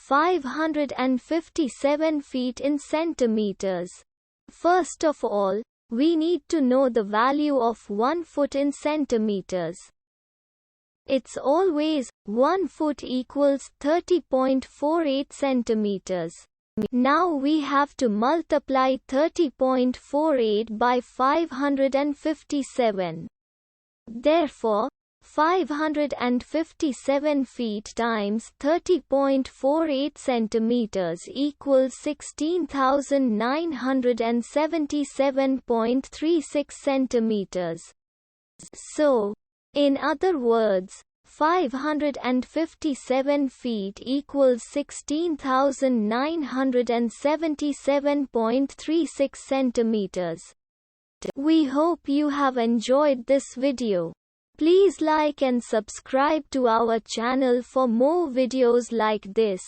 557 feet in centimeters. First of all, we need to know the value of 1 foot in centimeters. It's always 1 foot equals 30.48 centimeters. Now we have to multiply 30.48 by 557. Therefore, 557 feet times 30.48 centimeters equals 16,977.36 centimeters. So, in other words, 557 feet equals 16,977.36 centimeters. We hope you have enjoyed this video. Please like and subscribe to our channel for more videos like this.